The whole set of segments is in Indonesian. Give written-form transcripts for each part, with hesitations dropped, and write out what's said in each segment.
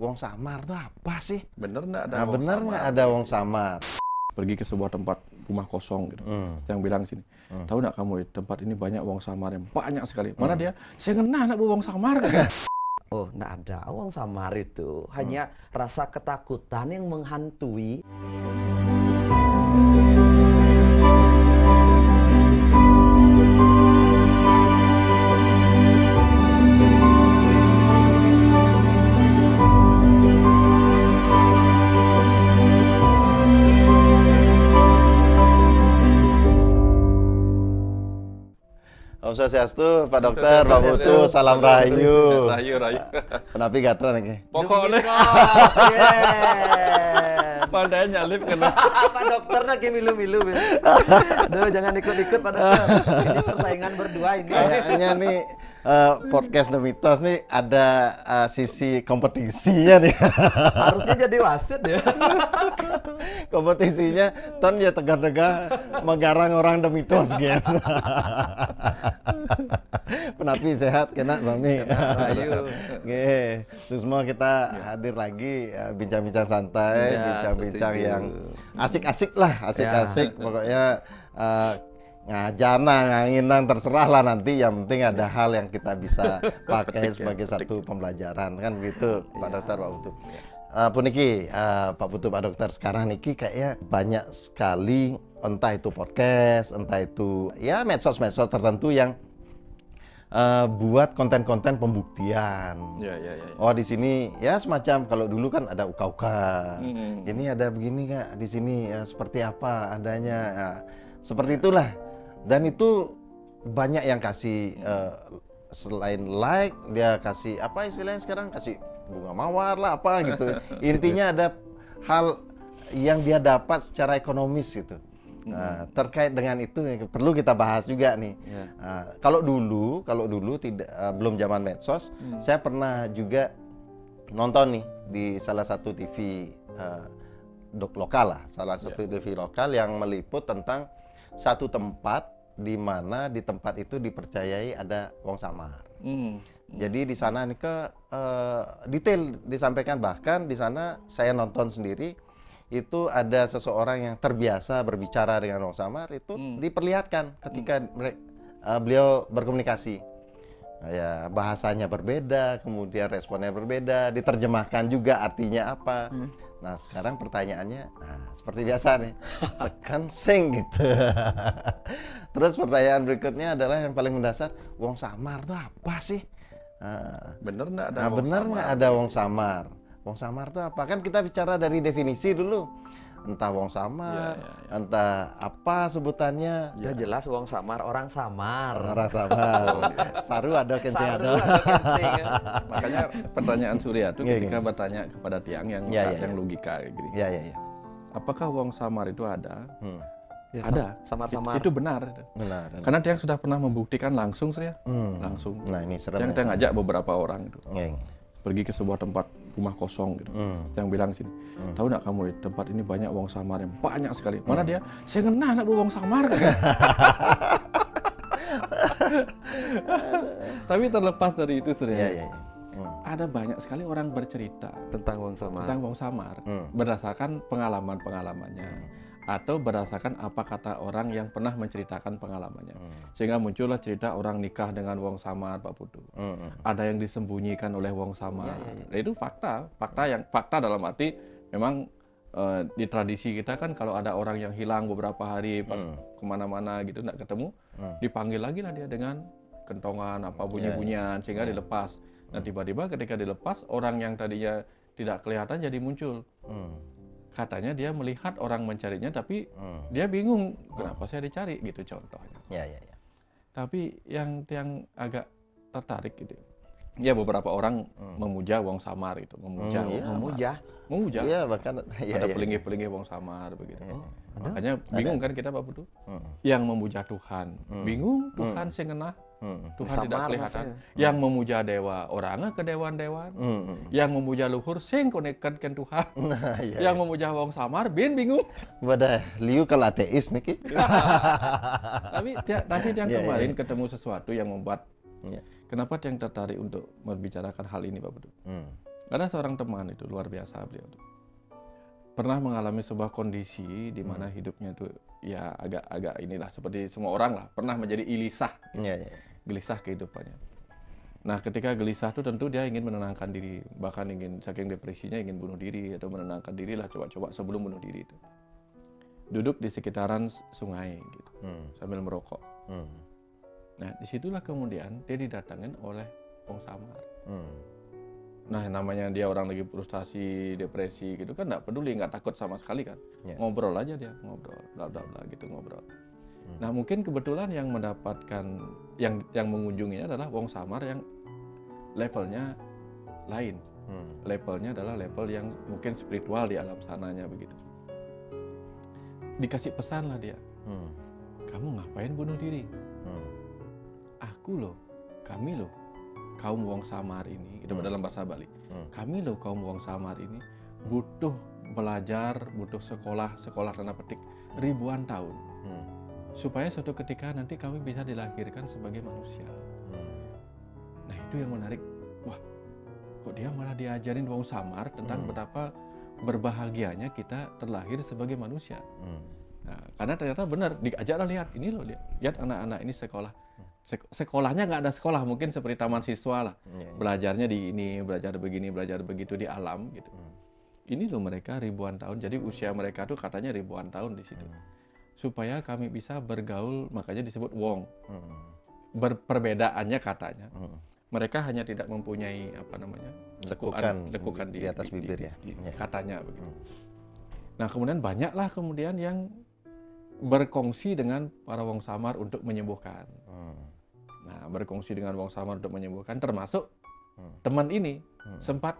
wong samar tuh apa sih? Bener nggak ada Nah, wong bener samar? nggak ada wong samar? Pergi ke sebuah tempat rumah kosong gitu. Yang bilang sini, tahu nggak kamu di tempat ini banyak wong samar yang banyak sekali. Mana dia? Saya kenal anak wong samar kan? Oh, nggak ada wong samar itu. Hanya rasa ketakutan yang menghantui. Om Swastiastu, Pak Dokter, Pak Putu, salam rahayu. Rahayu. Penapi gatra nih. Pokoknya pandai nyalip kena. Pak Dokter lagi milu-milu. Aduh, jangan ikut-ikut Pak Dokter. Ini persaingan berdua ini. Kayaknya nih podcast The Mitos nih ada sisi kompetisinya nih. Harusnya jadi wasit ya. Kompetisinya ton ya tegar-tegar menggarang orang The Mitos gitu. Penapi sehat kena suami. Rahayu. Oke, semua kita hadir lagi bincang-bincang santai, Ya, bincang-bincang setuju. yang asik-asik lah, asik-asik. Pokoknya ngajana, nganginan terserah lah nanti. Yang penting ada hal yang kita bisa pakai sebagai satu pembelajaran kan gitu, Pak Dokter, Pak Putu. Puniki, Pak Putu, Pak Dokter, sekarang niki kayaknya banyak sekali entah itu podcast, entah itu ya medsos-medsos tertentu yang buat konten-konten pembuktian. Ya. Oh, di sini ya semacam kalau dulu kan ada uka-uka. Ini ada begini Kak, di sini seperti apa adanya. Ya, seperti itulah. Dan itu banyak yang kasih selain like, dia kasih apa istilahnya sekarang, kasih bunga mawar lah apa gitu. Intinya ada hal yang dia dapat secara ekonomis gitu. Nah, terkait dengan itu perlu kita bahas juga nih. Kalau dulu tidak belum zaman medsos, saya pernah juga nonton nih di salah satu TV lokal lah, salah satu TV lokal yang meliput tentang satu tempat di mana di tempat itu dipercayai ada wong samar. Jadi di sana nih detail disampaikan, bahkan di sana saya nonton sendiri. Itu ada seseorang yang terbiasa berbicara dengan wong samar itu diperlihatkan ketika beliau berkomunikasi. Ya, bahasanya berbeda, kemudian responnya berbeda, diterjemahkan juga artinya apa. Nah, sekarang pertanyaannya seperti biasa nih, sekensing gitu. Terus pertanyaan berikutnya adalah yang paling mendasar, wong samar itu apa sih? Bener nggak ada wong Bener samar? nggak ada wong samar? Wong samar itu apa? Kan kita bicara dari definisi dulu. Entah wong samar, entah apa sebutannya. Ya jelas wong samar, orang samar. Orang samar. Saru ada, kencing ada. Makanya pertanyaan Surya itu Iya, ketika bertanya kepada tiang yang Iya. yang logika kayak gini. Iya. Apakah wong samar itu ada? Ya, Ada. Samar-samar. Itu benar. Benar. Karena tiang sudah pernah membuktikan langsung, Surya. Langsung. Nah, ini serem. Tiang ngajak beberapa orang itu. Iya. Pergi ke sebuah tempat rumah kosong gitu. Yang bilang sini, tahu nggak kamu di tempat ini banyak wong samar yang banyak sekali. Mana dia? Saya kenal anak wong samar kan. Tapi terlepas dari itu, Surya, Iya. ada banyak sekali orang bercerita Tentang wong samar. tentang wong samar berdasarkan pengalaman-pengalamannya atau berdasarkan apa kata orang yang pernah menceritakan pengalamannya. Sehingga muncullah cerita orang nikah dengan wong samar, Pak Putu. Ada yang disembunyikan oleh wong samar. Nah, itu fakta dalam arti memang di tradisi kita kan kalau ada orang yang hilang beberapa hari pas kemana-mana gitu nggak ketemu, dipanggil lagi lah dia dengan kentongan apa bunyi-bunyian sehingga dilepas. Nah, tiba-tiba ketika dilepas, orang yang tadinya tidak kelihatan jadi muncul. Katanya dia melihat orang mencarinya, tapi dia bingung kenapa saya dicari gitu contohnya. Iya. Tapi yang agak tertarik gitu, ya beberapa orang memuja wong samar itu, memuja wong samar. Memuja. Iya, bahkan Ada pelinggih-pelinggih wong samar begitu. Makanya bingung kan kita, Pak Putu? Yang memuja Tuhan, bingung Tuhan sing ngenah. Tuhan tidak Samar kelihatan. maksudnya. Yang memuja dewa, orangnya ke dewan-dewan. Yang memuja luhur, sing konekkan ke Tuhan. Nah, iya. Yang memuja wong samar, bingung. Wadah, liu kalau ateis nih Ki. Tapi yang Iya, kemarin iya. ketemu sesuatu yang membuat Iya. kenapa yang tertarik untuk membicarakan hal ini, Pak Putu? Ada seorang teman itu luar biasa, beliau tuh pernah mengalami sebuah kondisi di mana hidupnya tuh ya agak inilah, seperti semua orang lah, pernah menjadi gelisah, gelisah kehidupannya. Nah, ketika gelisah tuh tentu dia ingin menenangkan diri, bahkan ingin, saking depresinya ingin bunuh diri atau menenangkan diri lah, coba-coba sebelum bunuh diri itu. Duduk di sekitaran sungai gitu, sambil merokok. Nah, disitulah kemudian dia didatangin oleh wong samar. Nah, namanya dia orang lagi frustasi, depresi gitu kan, nggak peduli, nggak takut sama sekali kan. Ngobrol aja dia, ngobrol, bla bla bla gitu, ngobrol. Nah, mungkin kebetulan yang mendapatkan, yang mengunjunginya adalah wong samar yang levelnya lain. Levelnya adalah level yang mungkin spiritual di alam sananya begitu. Dikasih pesan lah dia, kamu ngapain bunuh diri? Aku loh, kami loh, kaum wong samar ini, itu dalam bahasa Bali. Kami loh kaum wong samar ini butuh belajar, butuh sekolah tanda petik ribuan tahun. Supaya suatu ketika nanti kami bisa dilahirkan sebagai manusia. Nah, itu yang menarik. Wah, kok dia malah diajarin wong samar tentang betapa berbahagianya kita terlahir sebagai manusia. Nah, karena ternyata benar, diajaklah lihat, ini loh, lihat anak-anak ini sekolah. Sekolahnya nggak ada sekolah, mungkin seperti taman siswa lah. Belajarnya di ini, belajar begini, belajar begitu di alam gitu. Ini loh mereka ribuan tahun, jadi usia mereka tuh katanya ribuan tahun di situ. Supaya kami bisa bergaul, makanya disebut wong. Perbedaannya katanya, mereka hanya tidak mempunyai apa namanya, lekukan di atas bibir ya. Katanya begitu. Nah, kemudian banyaklah kemudian yang berkongsi dengan para wong samar untuk menyembuhkan. Nah, berkongsi dengan wong samar untuk menyembuhkan, termasuk teman ini sempat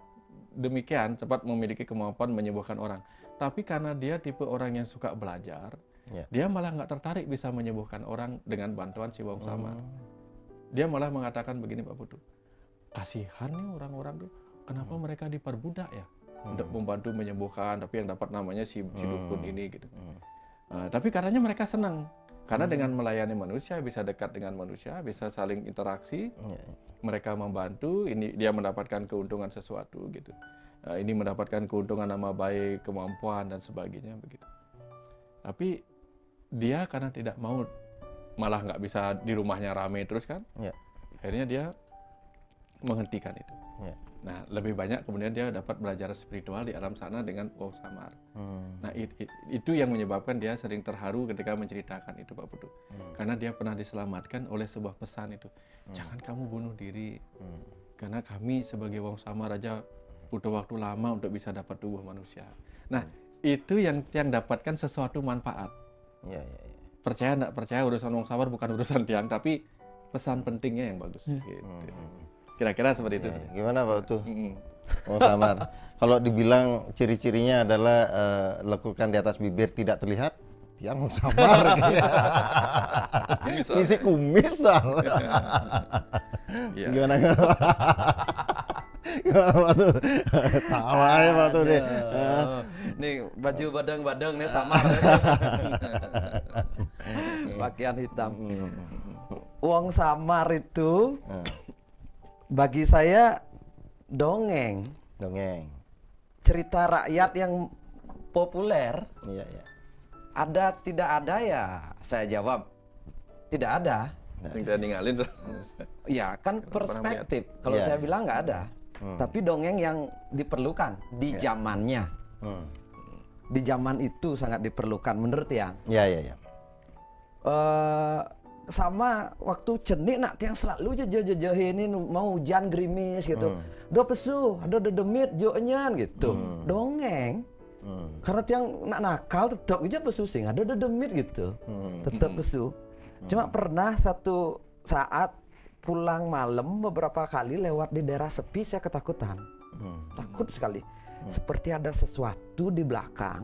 demikian, sempat memiliki kemampuan menyembuhkan orang. Tapi karena dia tipe orang yang suka belajar, dia malah nggak tertarik bisa menyembuhkan orang dengan bantuan si wong samar. Dia malah mengatakan begini, Pak Putu, kasihan nih orang-orang tuh, kenapa mereka diperbudak ya untuk membantu menyembuhkan, tapi yang dapat namanya si dukun ini gitu. Tapi katanya mereka senang karena dengan melayani manusia, bisa dekat dengan manusia, bisa saling interaksi, mereka membantu, ini dia mendapatkan keuntungan sesuatu gitu. Ini mendapatkan keuntungan nama baik, kemampuan dan sebagainya begitu. Tapi dia karena tidak mau, malah nggak bisa di rumahnya rame terus kan, akhirnya dia menghentikan itu. Nah, lebih banyak kemudian dia dapat belajar spiritual di alam sana dengan wong samar. Nah, itu yang menyebabkan dia sering terharu ketika menceritakan itu, Pak Putu. Karena dia pernah diselamatkan oleh sebuah pesan itu. Jangan kamu bunuh diri. Karena kami sebagai wong samar aja butuh waktu lama untuk bisa dapat tubuh manusia. Nah, itu yang dapatkan sesuatu manfaat. Percaya nggak percaya, urusan wong samar bukan urusan tiang, tapi pesan pentingnya yang bagus. Gitu. Kira-kira seperti itu. Gimana Pak Putu? Wong samar. Kalau dibilang ciri-cirinya adalah lekukan di atas bibir tidak terlihat, tiang wong samar. Ngisi kumis soalnya. Gimana? Gimana Pak Putu? Tawa ya Pak Putu deh. Nih baju badang-badang nih samar. Pakaian hitam. Wong samar itu bagi saya dongeng. Cerita rakyat yang populer. Ada tidak ada ya? Saya jawab tidak ada. Tinggal ninggalin. Ya kan perspektif. Kalau saya bilang nggak ada. Tapi dongeng yang diperlukan di zamannya. Di zaman itu sangat diperlukan menurut yang. Sama waktu cenik nak tiang selalu jejeh ini mau hujan gerimis gitu. Do pesu, ada dedemit joknyan gitu. Dongeng. Karena tiang nak nakal tetap aja pesu sing ada dedemit gitu. Tetap pesu. Cuma pernah satu saat pulang malam beberapa kali lewat di daerah sepi saya ketakutan. Takut sekali. Seperti ada sesuatu di belakang.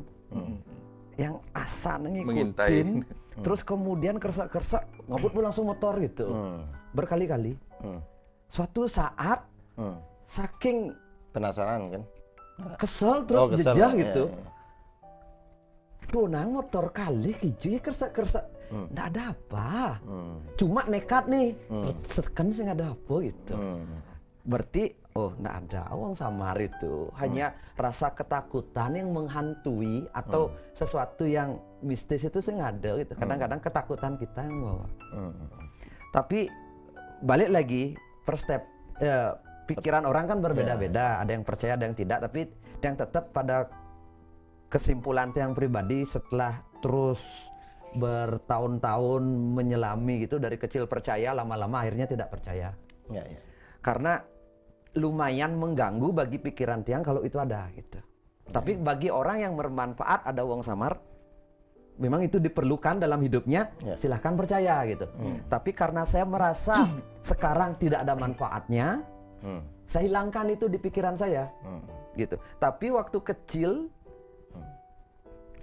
Yang asal ngikutin, terus kemudian kersak-kersak, ngabut langsung motor gitu, berkali-kali. Suatu saat, saking penasaran kan, kesel terus jejah gitu, punang motor kali kiji kersak-kersak, nggak ada apa, cuma nekat nih, kan sih nggak ada apa gitu. Berarti Oh, enggak ada. Wong samar itu hanya rasa ketakutan yang menghantui atau sesuatu yang mistis itu sih nggak ada gitu. Kadang-kadang ketakutan kita yang bawa. Tapi balik lagi pikiran orang kan berbeda-beda. Ada yang percaya, ada yang tidak. Tapi yang tetap pada kesimpulan yang pribadi setelah terus bertahun-tahun menyelami gitu, dari kecil percaya, lama-lama akhirnya tidak percaya. Karena lumayan mengganggu bagi pikiran tiang kalau itu ada gitu. Tapi bagi orang yang bermanfaat ada wong samar, memang itu diperlukan dalam hidupnya, silahkan percaya gitu. Tapi karena saya merasa sekarang tidak ada manfaatnya, saya hilangkan itu di pikiran saya gitu. Tapi waktu kecil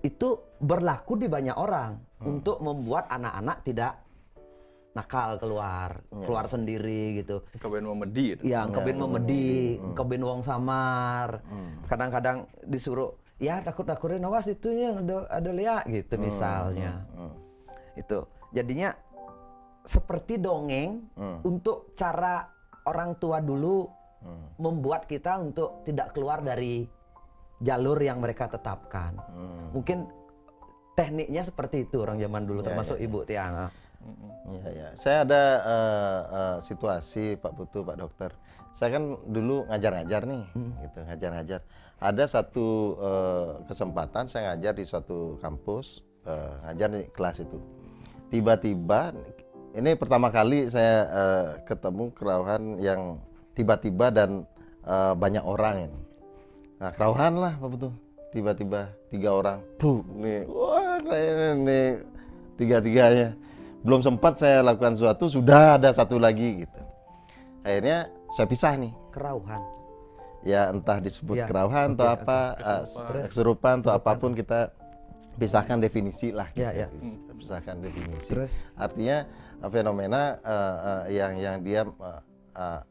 itu berlaku di banyak orang untuk membuat anak-anak tidak nakal keluar sendiri gitu. Keben memedi. Ya, keben memedi, keben wong samar. Kadang-kadang disuruh, ya takut-takutin, awas itunya ada lihat gitu misalnya. Itu jadinya seperti dongeng untuk cara orang tua dulu membuat kita untuk tidak keluar dari jalur yang mereka tetapkan. Mungkin tekniknya seperti itu orang zaman dulu, termasuk Ibu Tiang. Saya ada situasi Pak Putu, Pak Dokter. Saya kan dulu ngajar-ngajar nih, gitu, ngajar-ngajar. Ada satu kesempatan saya ngajar di suatu kampus, ngajar di kelas itu. Tiba-tiba, ini pertama kali saya ketemu kerauhan yang tiba-tiba dan banyak orang ini. Nah, kerauhan lah Pak Putu. Tiba-tiba 3 orang, nih, wah ini tiga-tiganya. Belum sempat saya lakukan sesuatu, sudah ada satu lagi gitu. Akhirnya saya pisah nih. Kerauhan. Ya entah disebut kerauhan atau apa, kesurupan atau apapun, kita pisahkan definisi lah. Pisahkan definisi. Terus? Artinya fenomena yang dia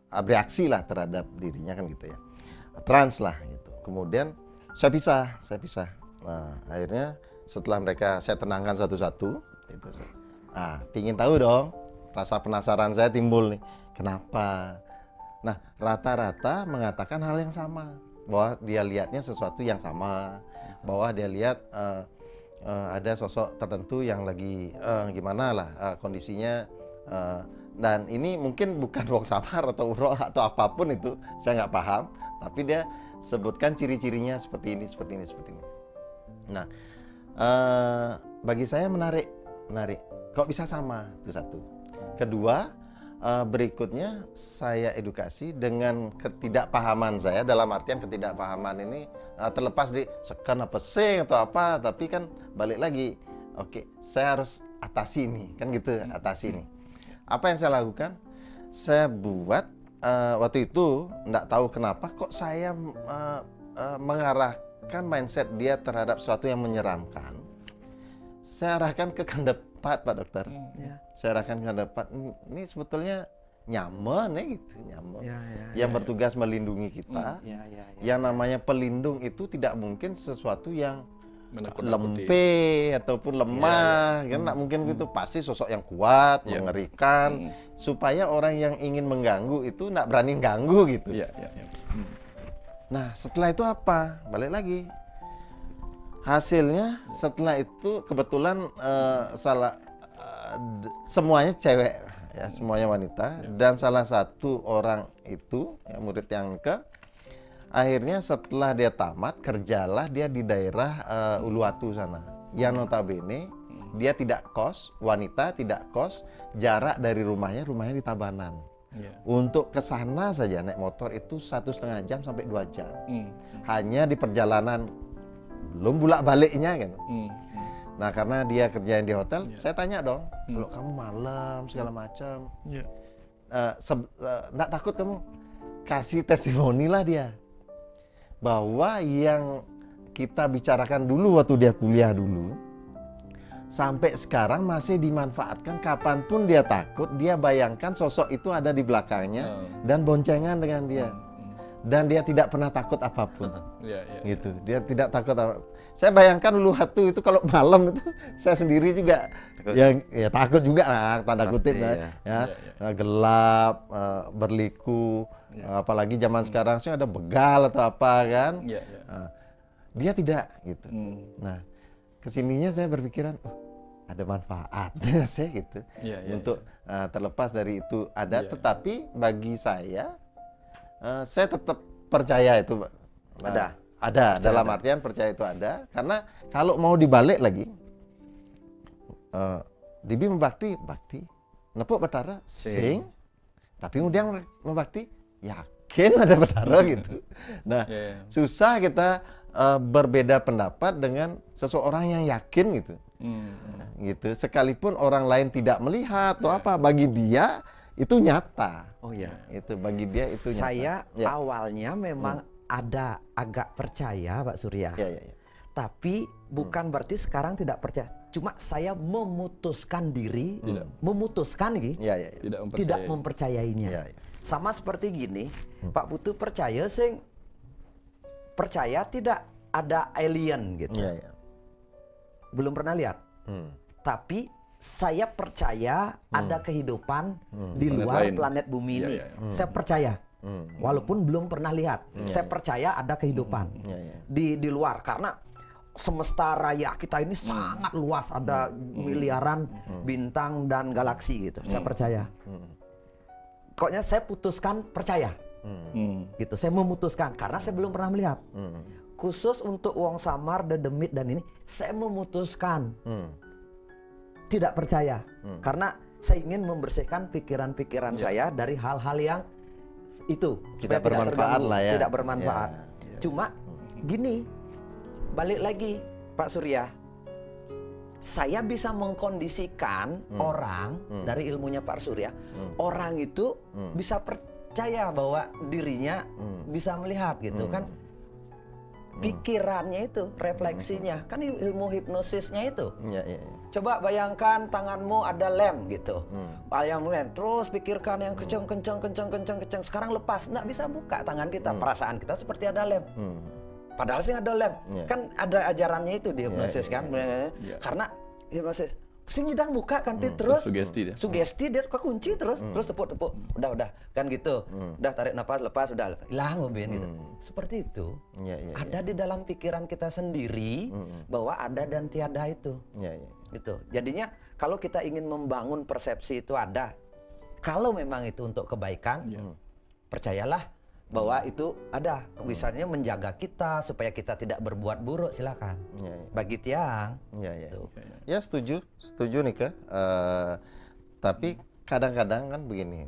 bereaksi lah terhadap dirinya kan gitu ya. Trans lah gitu. Kemudian saya pisah. Nah, akhirnya setelah mereka saya tenangkan satu-satu, gitu. Pingin tahu dong, rasa penasaran saya timbul nih, kenapa? Nah, rata-rata mengatakan hal yang sama, bahwa dia lihatnya sesuatu yang sama, bahwa dia lihat ada sosok tertentu yang lagi gimana lah kondisinya, dan ini mungkin bukan wong samar atau roh atau apapun itu, saya nggak paham, tapi dia sebutkan ciri-cirinya seperti ini. Nah, bagi saya menarik. Kok bisa sama? Itu satu. Kedua, berikutnya saya edukasi dengan ketidakpahaman saya, dalam artian ketidakpahaman ini terlepas di sekan apa sing atau apa, tapi kan balik lagi, oke, saya harus atasi ini, kan gitu, atasi ini. Apa yang saya lakukan? Saya buat waktu itu enggak tahu kenapa kok saya mengarahkan mindset dia terhadap sesuatu yang menyeramkan. Saya arahkan ke kandang 4, Pak Dokter. Saya arahkan ke kandang 4. Ini sebetulnya nyaman ya gitu, nyaman. Yang bertugas melindungi kita. Yang namanya pelindung itu tidak mungkin sesuatu yang lempe ataupun lemah, kan nggak mungkin gitu. Pasti sosok yang kuat, mengerikan, supaya orang yang ingin mengganggu itu nggak berani ganggu gitu. Nah, setelah itu apa? Balik lagi. Hasilnya setelah itu kebetulan semuanya cewek, ya, semuanya wanita, dan salah satu orang itu, ya, murid yang akhirnya setelah dia tamat, kerjalah dia di daerah Uluwatu sana. Yang notabene dia tidak kos, wanita tidak kos, jarak dari rumahnya di Tabanan. Untuk ke sana saja naik motor itu 1,5 jam sampai 2 jam. Hanya di perjalanan, belum bolak-baliknya kan. Nah, karena dia kerjain di hotel, saya tanya dong, kalau kamu malam segala macam, nggak takut kamu? Kasih testimoni lah dia. Bahwa yang kita bicarakan dulu waktu dia kuliah dulu, sampai sekarang masih dimanfaatkan. Kapanpun dia takut, dia bayangkan sosok itu ada di belakangnya dan boncengan dengan dia. dan dia tidak pernah takut apapun. Ya, ya, Gitu. Dia tidak takut apa. Saya bayangkan Uluwatu itu kalau malam itu saya sendiri juga ya takut juga lah, tanda kutip ya. Gelap, berliku, apalagi zaman sekarang sih ada begal atau apa kan. Dia tidak gitu. Nah, kesininya saya berpikiran, ada manfaatnya saya gitu untuk terlepas dari itu ada, tetapi bagi saya tetap percaya itu ada dalam artian percaya itu ada, karena kalau mau dibalik lagi, Dibi membakti nepuk Bathara sing, tapi kemudian membakti yakin ada Bathara gitu. Nah, susah kita berbeda pendapat dengan seseorang yang yakin gitu. Gitu. Sekalipun orang lain tidak melihat atau apa, bagi dia itu nyata. Oh ya. Itu bagi dia itu nyata. Saya awalnya memang ada agak percaya, Pak Surya. Tapi bukan berarti sekarang tidak percaya. Cuma saya memutuskan diri, memutuskan gitu, tidak mempercayainya. Sama seperti gini, Pak Putu percaya percaya tidak ada alien gitu. Belum pernah lihat. Tapi saya percaya ada kehidupan di luar planet bumi ini. Saya percaya. Walaupun belum pernah lihat. Saya percaya ada kehidupan di luar, karena semesta raya kita ini sangat luas, ada miliaran bintang dan galaksi gitu. Saya percaya. Pokoknya saya putuskan percaya. Gitu. Saya memutuskan karena saya belum pernah melihat. Khusus untuk Wong Samar, Dedemit dan ini, saya memutuskan tidak percaya. Karena saya ingin membersihkan pikiran-pikiran saya dari hal-hal yang itu tidak bermanfaat lah ya. Tidak bermanfaat. Cuma gini, balik lagi Pak Surya, saya bisa mengkondisikan orang dari ilmunya Pak Surya, orang itu bisa percaya bahwa dirinya bisa melihat gitu kan. Pikirannya itu, refleksinya, kan ilmu hipnosisnya itu. Coba bayangkan tanganmu ada lem gitu, bayang lem, terus pikirkan yang kenceng. Sekarang lepas, nggak bisa buka tangan kita, perasaan kita seperti ada lem. Padahal sih ada lem, kan ada ajarannya itu di hipnosis kan, karena hipnosis. Sing nyidang buka kan terus sugesti dia kekunci terus tepuk udah kan gitu, udah tarik napas lepas udah hilang mobil gitu. Seperti itu ada di dalam pikiran kita sendiri bahwa ada dan tiada itu gitu. Jadinya kalau kita ingin membangun persepsi itu ada, kalau memang itu untuk kebaikan, percayalah bahwa itu ada, misalnya menjaga kita supaya kita tidak berbuat buruk, silakan. Bagi Tiang. Ya setuju nih Kak. Tapi kadang-kadang kan begini,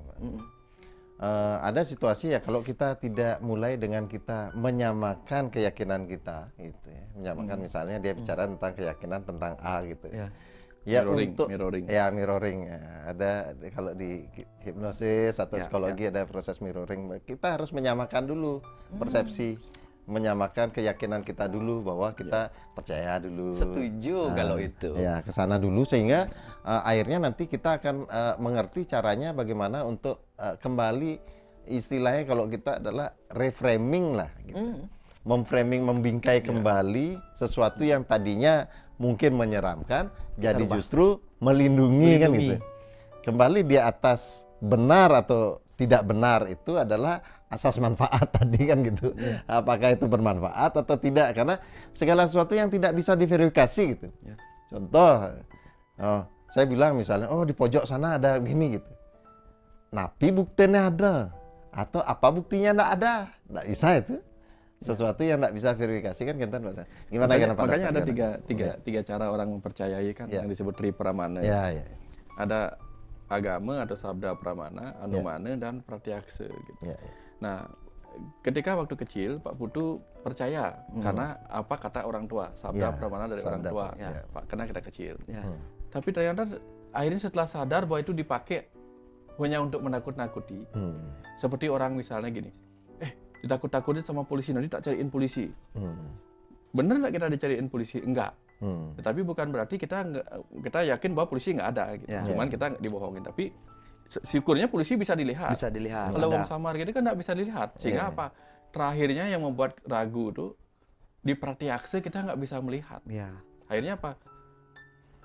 ada situasi ya kalau kita tidak mulai dengan kita menyamakan keyakinan kita, gitu ya. Menyamakan misalnya dia bicara tentang keyakinan tentang A gitu. Ya mirroring. Ada kalau di hipnosis atau psikologi ada proses mirroring. Kita harus menyamakan dulu persepsi, menyamakan keyakinan kita dulu bahwa kita percaya dulu. Setuju kalau itu. Ya, ke sana dulu sehingga akhirnya nanti kita akan mengerti caranya bagaimana untuk kembali, istilahnya kalau kita adalah reframing lah gitu. Memframing, membingkai kembali sesuatu yang tadinya mungkin menyeramkan, jadi justru melindungi kan gitu. Kembali di atas benar atau tidak benar itu adalah asas manfaat tadi kan gitu. Apakah itu bermanfaat atau tidak, karena segala sesuatu yang tidak bisa diverifikasi gitu. Contoh, saya bilang misalnya, di pojok sana ada gini gitu. Napi buktinya ada, atau apa buktinya enggak ada, enggak bisa itu. Sesuatu yang tidak bisa verifikasi kan gimana makanya ada tiga cara orang mempercayai kan, yang disebut tripramana. Ada agama, ada sabda pramana, anumana, dan pratyaksa gitu. Nah, ketika waktu kecil Pak Putu percaya karena apa kata orang tua, sabda pramana dari orang tua, Pak, karena kita kecil. Tapi ternyata akhirnya setelah sadar bahwa itu dipakai hanya untuk menakut-nakuti. Seperti orang misalnya gini, ditakut-takutin sama polisi, nanti tak cariin polisi. Bener nggak kita dicariin polisi? Enggak. Tapi bukan berarti kita yakin bahwa polisi nggak ada. Gitu. Cuman kita dibohongin. Tapi syukurnya polisi bisa dilihat. Bisa dilihat. Kalau Wong Samar gitu kan nggak bisa dilihat. Sehingga apa? terakhirnya yang membuat ragu tuh di Pratyaksa kita nggak bisa melihat. Ya. Akhirnya apa?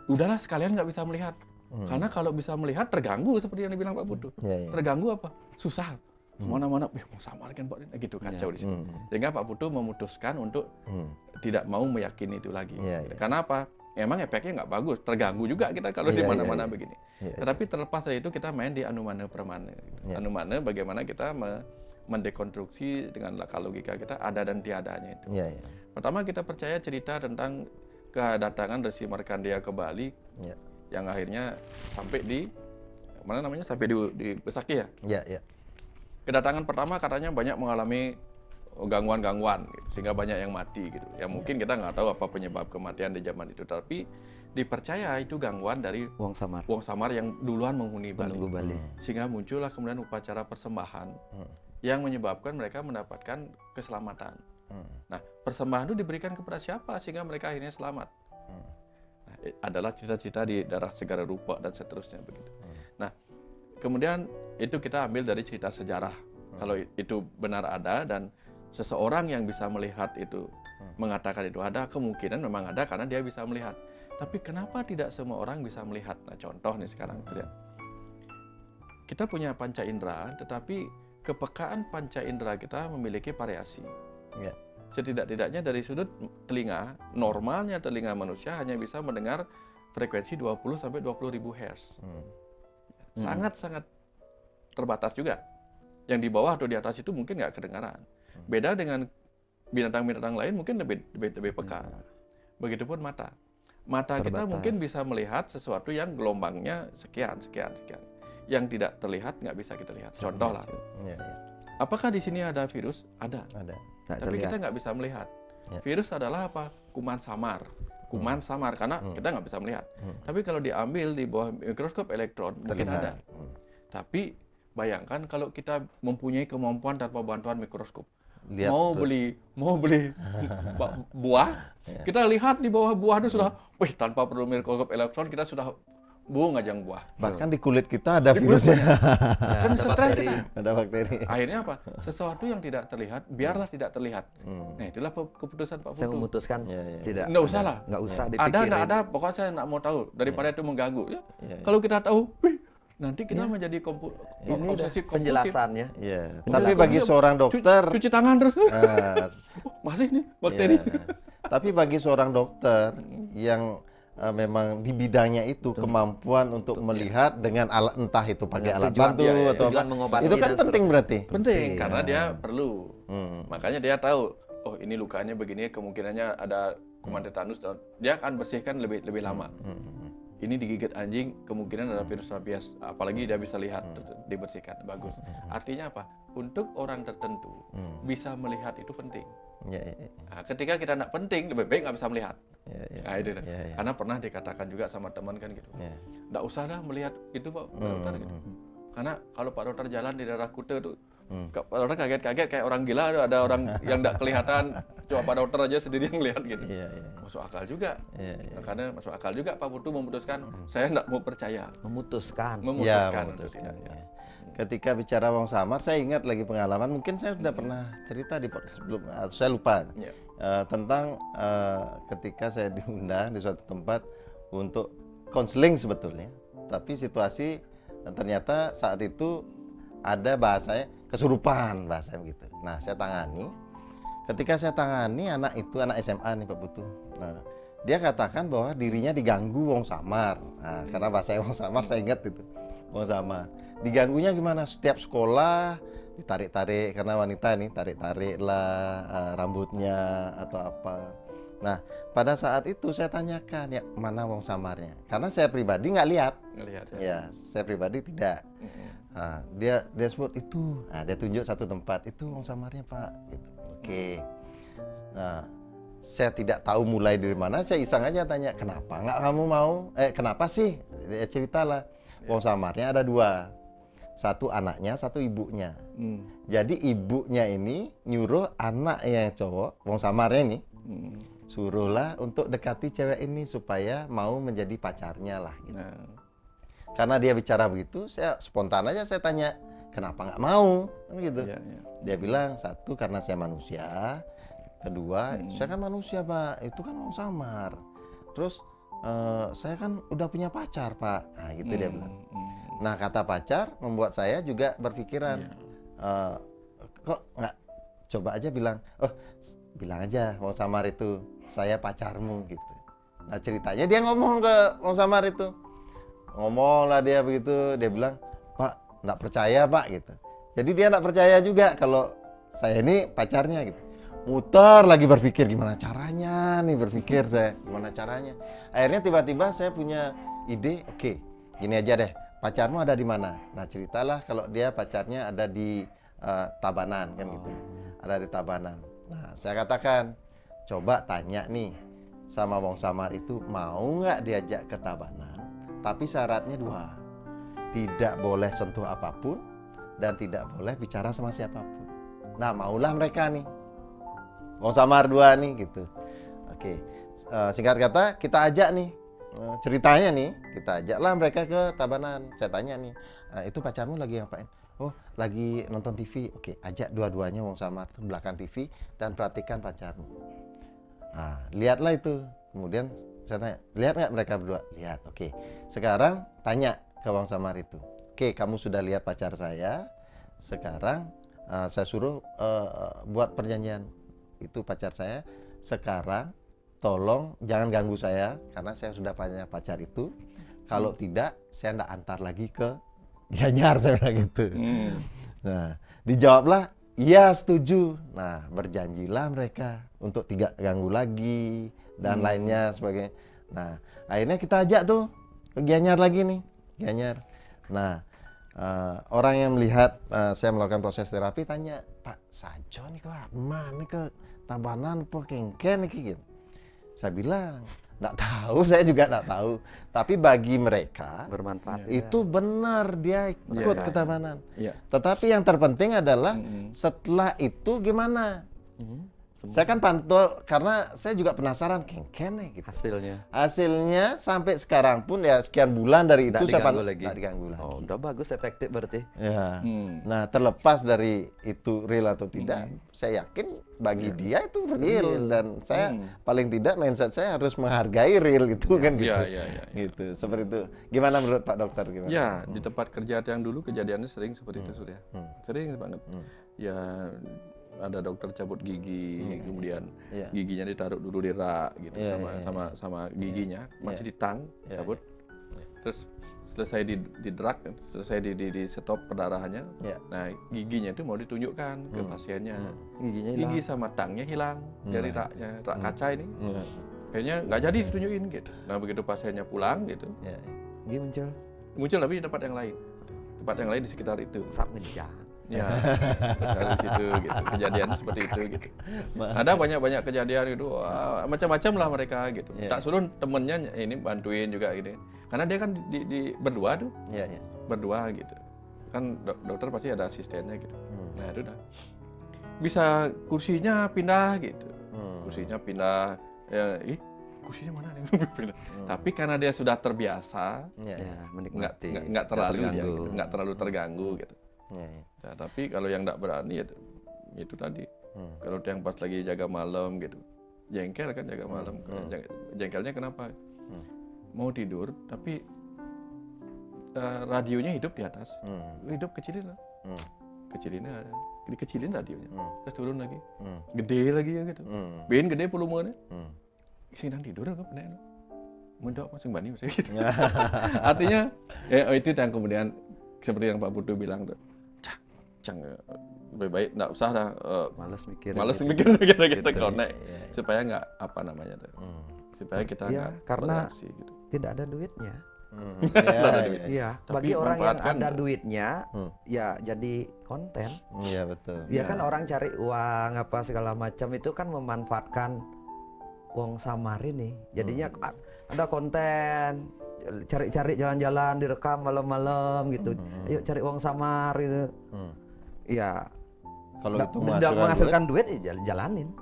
Udahlah sekalian nggak bisa melihat. Karena kalau bisa melihat terganggu seperti yang dibilang Pak Putu. Terganggu apa? Susah. Kemana-mana, mau samar kan Pak, gitu kacau di sini. Sehingga Pak Putu memutuskan untuk tidak mau meyakini itu lagi. Karena apa? Emang efeknya nggak bagus, terganggu juga kita kalau di mana-mana begini. Tetapi terlepas dari itu kita main di Anumana Pramana. Anumana bagaimana kita mendekonstruksi dengan logika kita ada dan tiadanya itu. Pertama kita percaya cerita tentang kedatangan Resi Markandeya ke Bali yang akhirnya sampai di mana namanya sampai di Besaki ya. Kedatangan pertama katanya banyak mengalami gangguan-gangguan gitu, sehingga banyak yang mati gitu. Ya mungkin kita nggak tahu apa penyebab kematian di zaman itu, tapi dipercaya itu gangguan dari Wong Samar yang duluan menghuni Bali. Sehingga muncullah kemudian upacara persembahan yang menyebabkan mereka mendapatkan keselamatan. Nah, persembahan itu diberikan kepada siapa sehingga mereka akhirnya selamat? Nah, adalah cerita-cerita di daerah Segara Rupa dan seterusnya begitu. Nah, kemudian itu kita ambil dari cerita sejarah. Kalau itu benar ada dan seseorang yang bisa melihat itu mengatakan itu ada, kemungkinan memang ada karena dia bisa melihat. Tapi kenapa tidak semua orang bisa melihat? Nah, contoh nih sekarang, lihat. Kita punya panca indera, tetapi kepekaan panca indera kita memiliki variasi. Setidak-tidaknya dari sudut telinga, normalnya telinga manusia hanya bisa mendengar frekuensi 20 sampai 20 ribu Hz. Sangat-sangat terbatas juga. Yang di bawah atau di atas itu mungkin nggak kedengaran. Beda dengan binatang-binatang lain mungkin lebih peka. Begitupun mata. Mata kita mungkin bisa melihat sesuatu yang gelombangnya sekian. Yang tidak terlihat nggak bisa kita lihat. Contoh lah. Apakah di sini ada virus? Ada. Tapi kita nggak bisa melihat. Virus adalah apa? Kuman samar. Karena kita nggak bisa melihat. Tapi kalau diambil di bawah mikroskop elektron mungkin ada. Tapi bayangkan kalau kita mempunyai kemampuan tanpa bantuan mikroskop. Mau beli buah, kita lihat di bawah buah itu sudah, tanpa perlu mikroskop elektron kita sudah ngajang buah. Bahkan di kulit kita ada virusnya. Kan stres kita. Ada bakteri. Akhirnya apa? Sesuatu yang tidak terlihat, biarlah tidak terlihat. Nah, itulah keputusan Pak Putu. Saya memutuskan tidak. Nggak usah lah. Nggak usah dipikirin. Ada, nggak ada, pokoknya saya nggak mau tahu. Daripada itu mengganggu. Kalau kita tahu, nanti kita menjadi obsesi kompulsif. Penjelasannya. Tapi bagi seorang dokter cuci tangan terus. Masih nih bakteri. Tapi bagi seorang dokter yang memang di bidangnya itu kemampuan untuk melihat dengan alat, entah itu pakai alat bantu atau apa, itu kan penting berarti. Penting karena dia perlu. Makanya dia tahu, ini lukanya begini, kemungkinannya ada kuman tetanus, dia akan bersihkan lebih lama. Ini digigit anjing, kemungkinan ada virus rabies, apalagi dia bisa lihat, dibersihkan, bagus. Artinya apa? Untuk orang tertentu, bisa melihat itu penting. Nah, ketika kita tidak penting, lebih baik nggak bisa melihat. Nah, itu. Karena pernah dikatakan juga sama teman kan gitu. Nggak usah dah melihat itu Pak Dokter gitu. Karena kalau Pak Dokter jalan di daerah Kuta tuh, Pak Dokter kaget-kaget kayak orang gila, ada orang yang nggak kelihatan, cuma Pak Dokter aja sendiri yang lihat gitu. Masuk akal juga. Karena masuk akal juga Pak Putu memutuskan, saya nggak mau percaya. Memutuskan. Ketika bicara Wong Samar, saya ingat lagi pengalaman, mungkin saya sudah pernah cerita di podcast sebelum, saya lupa, tentang ketika saya diundang di suatu tempat untuk konseling sebetulnya, tapi situasi ternyata saat itu ada bahasanya kesurupan, bahasa begitu. Nah, saya tangani. Ketika saya tangani anak itu, anak SMA nih Pak Putu. Nah, dia katakan bahwa dirinya diganggu Wong Samar. Nah, karena bahasa Wong Samar saya ingat itu. Wong Samar. Diganggunya gimana? Setiap sekolah ditarik-tarik, karena wanita nih, tarik-tarik lah rambutnya atau apa. Nah, pada saat itu saya tanyakan, ya mana Wong Samarnya? Karena saya pribadi nggak lihat. Ya, saya pribadi tidak. Nah, dia sebut itu, nah, dia tunjuk satu tempat, itu Wong Samarnya Pak. Gitu. Oke. Nah, saya tidak tahu mulai dari mana, saya iseng aja tanya, kenapa nggak kamu mau? Kenapa sih? Dia ceritalah, Wong Samarnya ada dua. Satu anaknya, satu ibunya. Jadi ibunya ini nyuruh anaknya cowok, Wong Samarnya ini, suruhlah untuk dekati cewek ini supaya mau menjadi pacarnya lah. Gitu. Karena dia bicara begitu, saya spontan aja saya tanya, kenapa nggak mau? Kan gitu. Iya, iya. Dia bilang, satu karena saya manusia, kedua saya kan manusia Pak, itu kan wong samar. Terus saya kan udah punya pacar Pak, nah gitu dia bilang. Nah kata pacar membuat saya juga berpikiran, kok nggak coba aja bilang, bilang aja wong samar itu saya pacarmu gitu. Nah ceritanya dia ngomong ke wong samar itu, ngomong lah dia begitu, dia bilang, Pak nggak percaya Pak gitu. Jadi dia nggak percaya juga kalau saya ini pacarnya gitu. Muter lagi berpikir gimana caranya nih, berpikir saya gimana caranya. Akhirnya tiba-tiba saya punya ide, oke, gini aja deh, pacarmu ada di mana? Nah ceritalah kalau dia pacarnya ada di Tabanan kan gitu, ada di Tabanan. Nah saya katakan, coba tanya nih sama wong samar itu mau nggak diajak ke Tabanan, tapi syaratnya 2, tidak boleh sentuh apapun dan tidak boleh bicara sama siapapun. Nah maulah mereka nih, wong samar 2 nih gitu. Oke, singkat kata kita ajak nih, ceritanya nih kita ajaklah mereka ke Tabanan. Saya tanya nih, itu pacarmu lagi ngapain? Oh lagi nonton TV. Oke, ajak dua-duanya wong samar ke belakang TV dan perhatikan pacarmu. Nah, lihatlah itu. Kemudian saya tanya, lihat nggak mereka berdua? Lihat. Oke, sekarang tanya ke wong samar itu. Oke, kamu sudah lihat pacar saya. Sekarang saya suruh buat perjanjian. Itu pacar saya. Sekarang tolong jangan ganggu saya karena saya sudah punya pacar itu. Kalau tidak, saya nggak antar lagi ke Gianyar, saya bilang gitu. Nah, dijawablah, iya setuju. Nah, berjanjilah mereka untuk tidak ganggu lagi dan lainnya sebagainya. Nah, akhirnya kita ajak tuh ke Gianyar lagi nih, Gianyar. Nah, orang yang melihat saya melakukan proses terapi tanya, Pak Sajo nih kok mana ke Tabanan apa Kengken nih gitu. Saya bilang, nggak tahu, saya juga nggak tahu. Tapi bagi mereka Bermanfaat. itu benar dia ikut ke Tabanan. Iya. Tetapi yang terpenting adalah setelah itu gimana? Saya kan pantau karena saya juga penasaran Kengken gitu. Hasilnya sampai sekarang pun ya sekian bulan dari itu saya pantau lagi. Nggak diganggu lagi. Oh, udah bagus, efektif berarti. Ya. Nah, terlepas dari itu real atau tidak, saya yakin bagi dia itu real dan saya paling tidak mindset saya harus menghargai real itu kan gitu. Gitu. Seperti itu. Gimana menurut Pak Dokter gimana? Ya, di tempat kerja yang dulu kejadiannya sering seperti itu Surya. Sering banget. Ya ada dokter cabut gigi, kemudian giginya ditaruh dulu di rak gitu sama giginya masih di tang cabut. Terus selesai di drag, selesai di stop pendarahannya. Nah, giginya itu mau ditunjukkan ke pasiennya. Gigi sama tangnya hilang dari raknya, rak kaca ini. Akhirnya nggak jadi ditunjukin gitu. Nah, begitu pasiennya pulang gitu, Gigi muncul tapi di tempat yang lain. Tempat yang lain di sekitar itu. Sak menjang. Ya, dari situ gitu. Kejadian seperti itu gitu. Ada banyak kejadian gitu, macam-macam lah mereka gitu. Tak suruh temennya ini bantuin juga gitu. Karena dia kan di berdua tuh, berdua gitu. Kan dokter pasti ada asistennya gitu. Nah itu udah. Bisa kursinya pindah gitu. Kursinya pindah. Ya, kursinya mana nih? Tapi karena dia sudah terbiasa, menikmati, nggak terlalu terganggu gitu. Nah, tapi kalau yang nggak berani ya itu tadi. Kalau yang pas lagi jaga malam gitu, jengkel kan jaga malam. Jengkelnya kenapa? Mau tidur tapi radionya hidup di atas, hidup kecilin lah, dikecilin radionya, terus turun lagi, gede lagi ya gitu, ben gede volumenya, sedang tidur kan benar, mendok masing bani masih gitu. Artinya itu yang kemudian seperti yang Pak Putu bilang tuh. Lebih baik nggak usah lah, malas mikir kita connect supaya nggak apa namanya tuh, supaya kita nggak karena bereaksi, gitu. Tidak ada duitnya. Iya. Bagi orang yang ada duitnya, ya jadi konten. Iya betul. Ya kan orang cari uang apa segala macam itu kan memanfaatkan wong samar ini. Jadinya ada konten. Cari-cari jalan-jalan direkam malam-malam gitu. Ayo cari uang samar gitu. Ya kalau itu menghasilkan duit ya jalanin.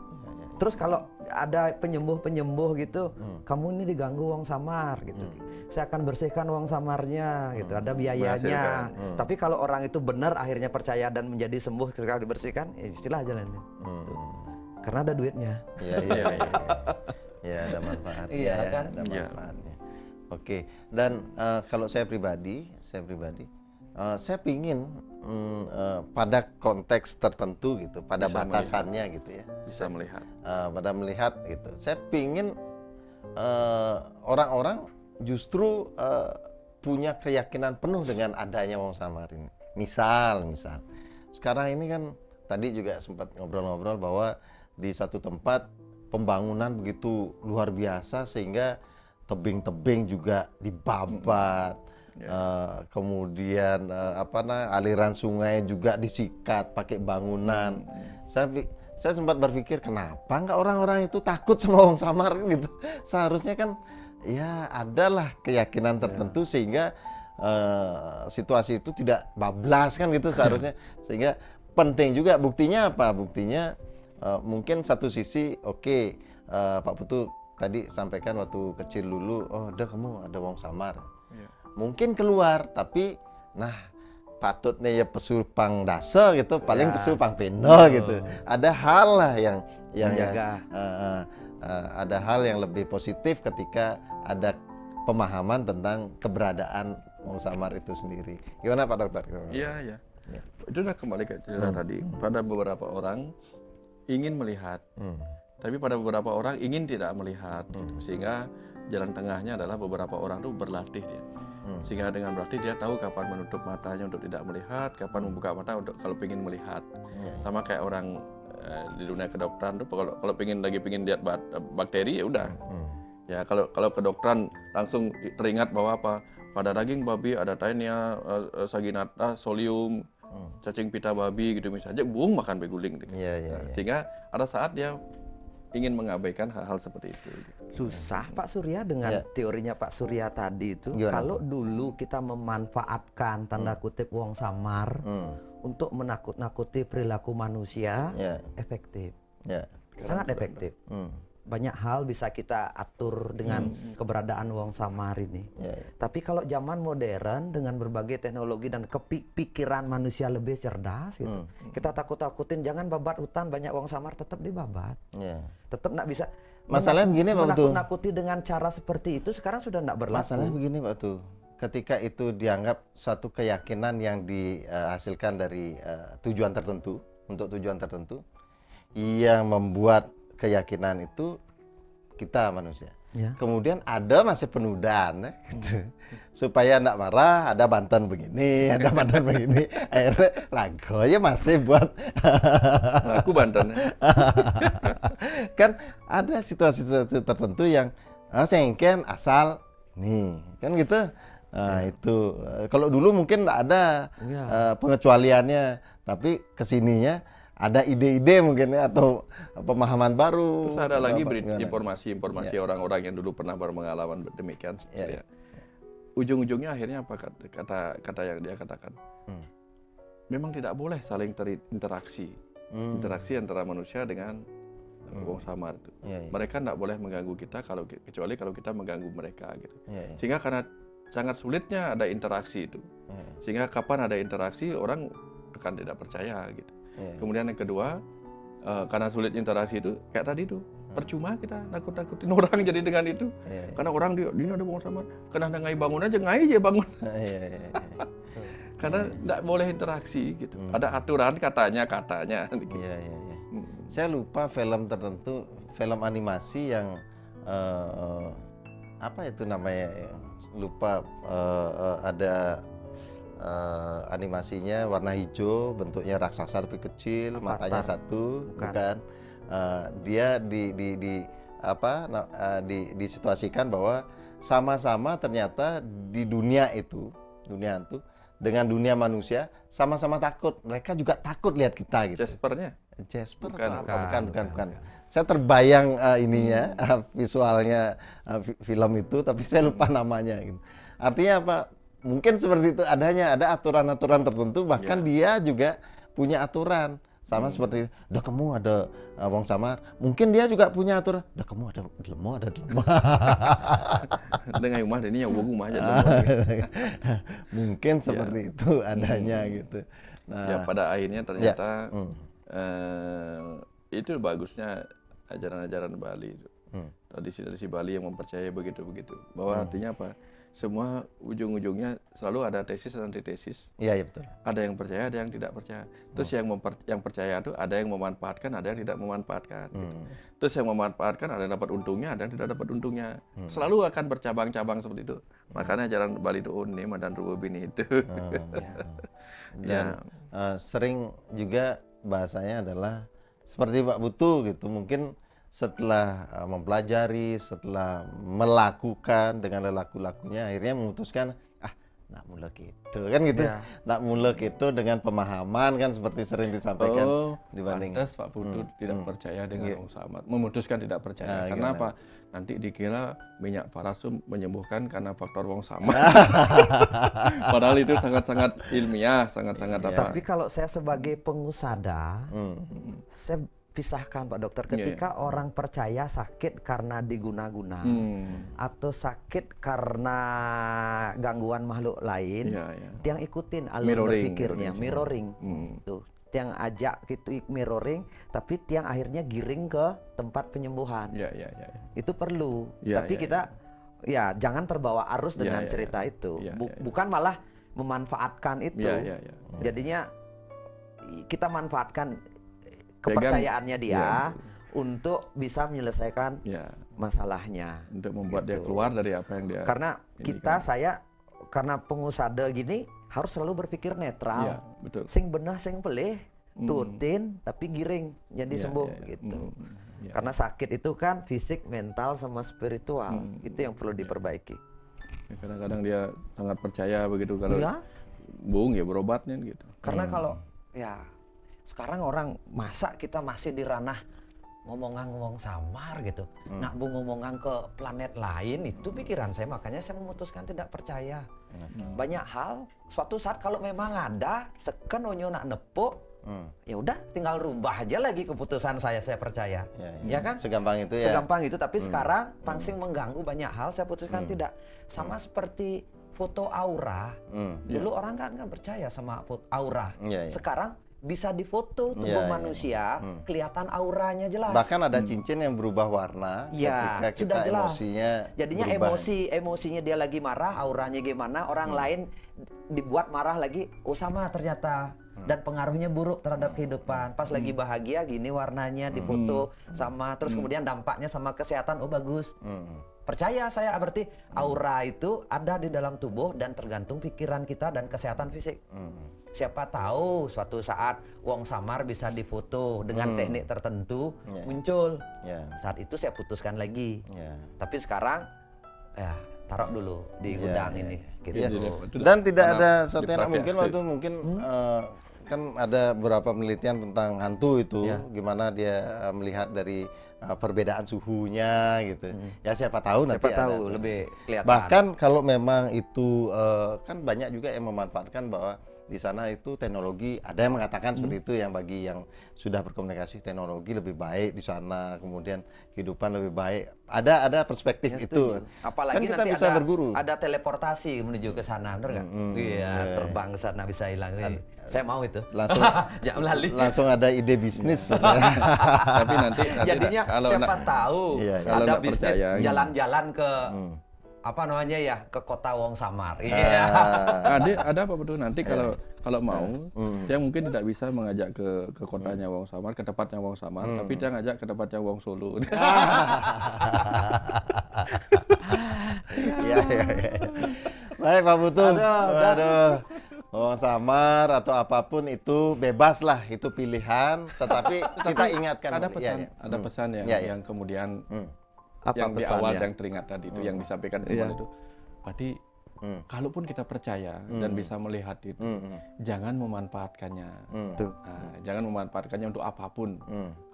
Terus kalau ada penyembuh gitu, kamu ini diganggu wong samar gitu. Saya akan bersihkan wong samarnya gitu, ada biayanya. Tapi kalau orang itu benar akhirnya percaya dan menjadi sembuh sekali dibersihkan, ya istilah jalannya. Karena ada duitnya. Iya. Ya, ada manfaatnya. Iya, kan? Ada manfaatnya. Oke. Dan kalau saya pribadi, saya pingin pada konteks tertentu gitu, pada Bisa batasannya melihat. gitu ya. Bisa melihat. Pada melihat gitu. Saya pingin orang-orang justru punya keyakinan penuh dengan adanya wong samar ini. Misal, sekarang ini kan tadi juga sempat ngobrol-ngobrol bahwa di satu tempat pembangunan begitu luar biasa sehingga tebing-tebing juga dibabat. Kemudian aliran sungai juga disikat pakai bangunan. Saya sempat berpikir kenapa nggak orang-orang itu takut sama wong samar gitu. Seharusnya kan ya adalah keyakinan tertentu sehingga situasi itu tidak bablas kan gitu seharusnya. Sehingga penting juga, buktinya apa? Buktinya mungkin satu sisi Pak Putu tadi sampaikan waktu kecil dulu, udah kamu ada wong samar. Mungkin keluar, tapi patutnya ya pesul pang dasa gitu, paling pesul pang peno gitu. Ada hal lah yang ada hal yang lebih positif ketika ada pemahaman tentang keberadaan wong samar itu sendiri. Gimana Pak Dokter? Iya. Itu udah kembali ke cerita tadi. Pada beberapa orang ingin melihat, tapi pada beberapa orang ingin tidak melihat, gitu. Sehingga jalan tengahnya adalah beberapa orang itu berlatih dia. Sehingga dengan berlatih dia tahu kapan menutup matanya untuk tidak melihat, kapan membuka mata untuk kalau ingin melihat. Sama kayak orang di dunia kedokteran tuh kalau pingin lihat bakteri ya udah. Ya kalau kedokteran langsung teringat bahwa pada daging babi ada taenia, saginata, solium, cacing pita babi gitu misalnya, makan beguling. Gitu. Sehingga ada saat dia ingin mengabaikan hal-hal seperti itu. Susah Pak Surya dengan teorinya Pak Surya tadi itu. Kalau dulu kita memanfaatkan tanda kutip wong samar untuk menakut-nakuti perilaku manusia, efektif. Sangat efektif. Banyak hal bisa kita atur dengan keberadaan wong samar ini. Tapi kalau zaman modern dengan berbagai teknologi dan kepikiran manusia lebih cerdas gitu. Kita takut-takutin jangan babat hutan, banyak wong samar, tetap dibabat. Tetap nggak bisa. Masalahnya begini Pak Putu. Menakut-nakuti dengan cara seperti itu sekarang sudah nggak berlaku. Masalahnya begini Pak Putu. Ketika itu dianggap satu keyakinan yang dihasilkan dari tujuan tertentu, untuk tujuan tertentu, yang membuat keyakinan itu kita manusia. Kemudian ada masih penundaan gitu. Supaya enggak marah, ada Banten begini, ada Banten begini. Akhirnya rago ya masih buat aku Banten. Kan ada situasi-situasi tertentu yang sengken asal nih, kan gitu. Itu kalau dulu mungkin enggak ada pengecualiannya, tapi kesininya ada ide-ide mungkin ya, atau pemahaman baru. Terus ada lagi informasi orang-orang yang dulu pernah berpengalaman demikian. Ujung-ujungnya akhirnya apa kata yang dia katakan? Memang tidak boleh saling terinteraksi. Interaksi antara manusia dengan wong samar itu. Mereka tidak boleh mengganggu kita kecuali kalau kita mengganggu mereka gitu. Sehingga karena sangat sulitnya ada interaksi itu. Sehingga kapan ada interaksi orang akan tidak percaya gitu. Kemudian yang kedua, karena sulit interaksi itu, kayak tadi tuh, percuma kita nakut-nakutin orang jadi dengan itu. Karena orang dia ada wong samar, kena ngai bangun aja, ngai aja bangun. Karena tidak boleh interaksi gitu. Ada aturan katanya. Saya lupa film tertentu, film animasi yang apa itu namanya? Lupa ada animasinya warna hijau, bentuknya raksasa tapi kecil, matanya satu, bukan. Dia disituasikan bahwa sama-sama ternyata di dunia itu dengan dunia manusia sama-sama takut. Mereka juga takut lihat kita gitu. Jasper bukan. Saya terbayang ininya visualnya film itu, tapi saya lupa namanya gitu. Artinya apa? Mungkin seperti itu ada aturan-aturan tertentu, bahkan dia juga punya aturan Sama seperti, dah kamu ada wong samar. Mungkin dia juga punya aturan, dah kamu ada delemo, ada delemo. Dengan rumah ini yang rumah aja. Mungkin seperti itu adanya gitu. Nah, ya pada akhirnya ternyata itu bagusnya ajaran-ajaran Bali itu. Tradisi-tradisi Bali yang mempercayai begitu-begitu. Bahwa artinya apa? Semua ujung-ujungnya selalu ada tesis dan antitesis. Iya, betul. Ada yang percaya, ada yang tidak percaya. Terus yang percaya itu ada yang memanfaatkan, ada yang tidak memanfaatkan. Gitu. Terus yang memanfaatkan ada yang dapat untungnya, ada yang tidak dapat untungnya. Selalu akan bercabang-cabang seperti itu. Makanya ajaran Bali itu unim dan rububini itu. Dan sering juga bahasanya adalah seperti Pak Putu gitu. Mungkin setelah mempelajari, setelah melakukan dengan laku-lakunya, akhirnya memutuskan nak mulai gitu kan gitu, nak mulai gitu dengan pemahaman kan seperti sering disampaikan dibanding. Pantas Pak Putu tidak percaya dengan Wong Samar, memutuskan tidak percaya. Karena apa? Nanti dikira minyak parasum menyembuhkan karena faktor Wong Samar. Padahal itu sangat-sangat ilmiah, sangat-sangat apa? Tapi kalau saya sebagai pengusada, saya pisahkan Pak Dokter, ketika orang percaya sakit karena diguna-guna atau sakit karena gangguan makhluk lain, yang ikutin alur berpikirnya, mirroring. Tuh, tiang ajak gitu mirroring, tapi tiang akhirnya giring ke tempat penyembuhan. Itu perlu. Tapi kita jangan terbawa arus dengan cerita itu. Bukan malah memanfaatkan itu. Jadinya kita manfaatkan kepercayaannya dia untuk bisa menyelesaikan masalahnya, untuk membuat dia keluar dari apa yang dia. Karena saya karena pengusada gini harus selalu berpikir netral. Betul. Sing benah sing pelih, tutin tapi giring jadi sembuh gitu. Karena sakit itu kan fisik, mental sama spiritual. Itu yang perlu diperbaiki. Kadang-kadang dia sangat percaya begitu, kalau bung ya berobatnya gitu. Karena kalau sekarang orang masa kita masih di ranah ngomong samar gitu. Nak bu ngomongan ke planet lain, itu pikiran saya, makanya saya memutuskan tidak percaya. Banyak hal suatu saat kalau memang ada seken onyo nak nepuk, ya udah tinggal rubah aja lagi keputusan saya percaya. Ya kan? Segampang itu ya. Segampang itu, tapi sekarang pangsing mengganggu banyak hal, saya putuskan tidak. Sama seperti foto aura. Dulu orang kan percaya sama foto aura. Sekarang bisa difoto tubuh manusia, kelihatan auranya jelas. Bahkan ada cincin yang berubah warna ketika kita sudah jelas. Emosinya jadinya berubah. emosinya dia lagi marah, auranya gimana, orang lain dibuat marah lagi, sama ternyata. Dan pengaruhnya buruk terhadap kehidupan. Pas lagi bahagia gini warnanya difoto sama, terus kemudian dampaknya sama kesehatan, bagus. Percaya saya, berarti aura itu ada di dalam tubuh dan tergantung pikiran kita dan kesehatan fisik. Siapa tahu suatu saat Wong Samar bisa difoto dengan teknik tertentu muncul. Saat itu saya putuskan lagi. Tapi sekarang taruh dulu di gudang ini. Gitu. Dan tidak ada sesuatu yang mungkin kan ada beberapa penelitian tentang hantu itu, gimana dia melihat dari perbedaan suhunya gitu. Ya siapa tahu nanti ada lebih kelihatan. Bahkan kalau memang itu kan banyak juga yang memanfaatkan bahwa di sana itu teknologi, ada yang mengatakan seperti itu, yang bagi yang sudah berkomunikasi teknologi lebih baik di sana, kemudian kehidupan lebih baik. Ada perspektif itu. Apalagi kan kita nanti bisa berguru. Ada teleportasi menuju ke sana, benar nggak? Iya, terbang ke sana bisa hilang. Saya mau itu. Langsung ada ide bisnis. Tapi nanti jadinya siapa tahu ada bisnis jalan-jalan ke apa namanya ke kota Wong Samar. Ada apa betul nanti kalau mau dia mungkin tidak bisa mengajak ke kotanya Wong Samar, ke tempatnya Wong Samar, tapi dia ngajak ke tempatnya Wong Solo. Iya. Baik Pak Putu. Aduh. Wong Samar atau apapun itu bebas lah, itu pilihan, tetapi kita ingatkan ada pesan yang kemudian yang di awal yang teringat tadi itu yang disampaikan itu. Berarti kalaupun kita percaya dan bisa melihat itu, jangan memanfaatkannya. Jangan memanfaatkannya untuk apapun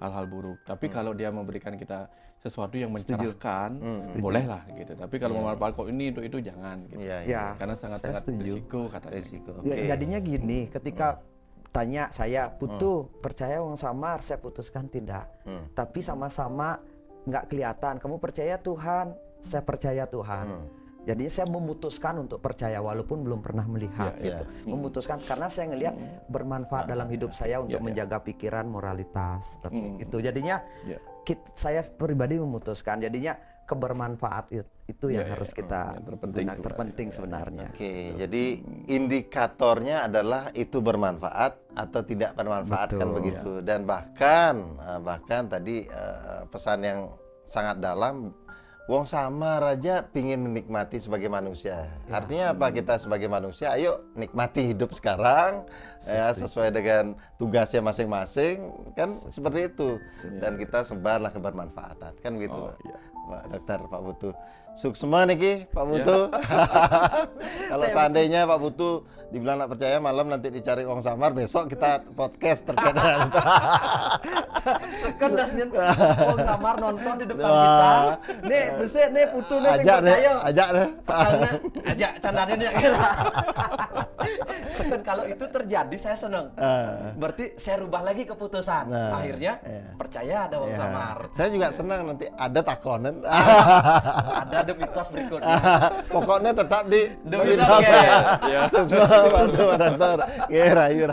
hal-hal buruk. Tapi kalau dia memberikan kita sesuatu yang mencerahkan, bolehlah gitu. Tapi kalau memanfaatkan ini untuk itu jangan gitu. Karena sangat-sangat risiko katanya. Jadinya gini, ketika tanya saya, Putu, percaya wong samar? Saya putuskan tidak. Tapi sama-sama nggak kelihatan. Kamu percaya Tuhan? Saya percaya Tuhan. Jadi saya memutuskan untuk percaya walaupun belum pernah melihat gitu. Memutuskan karena saya ngelihat bermanfaat dalam hidup saya untuk menjaga pikiran, moralitas itu. Jadinya saya pribadi memutuskan. Jadinya kebermanfaat itu yang harus kita terpenting sebenarnya. Oke, jadi indikatornya adalah itu bermanfaat atau tidak bermanfaat. Betul. Kan begitu. Dan bahkan tadi pesan yang sangat dalam. Wong samar aja pingin menikmati sebagai manusia. Artinya apa? Kita sebagai manusia, ayo nikmati hidup sekarang ya, sesuai dengan tugasnya masing-masing, kan seperti itu. Dan kita sebarlah kebermanfaatan, kan begitu, Pak Dokter, Pak Putu. Suksema niki Pak Putu. Kalau seandainya Pak Putu dibilang nggak percaya, malam nanti dicari wong samar, besok kita podcast terkait dengan itu. Sekedasnya wong samar nonton di depan kita. Nih, besek nih Putu nih sing percaya. Ajak deh. Ajak candane nih kira. Seken kalau itu terjadi saya senang. Berarti saya rubah lagi keputusan. Akhirnya percaya ada wong samar. Saya juga senang nanti ada takonan. Ada mitos berikutnya. Pokoknya tetap di mitos ya. Sesuatu Pak Dokter. Rayu.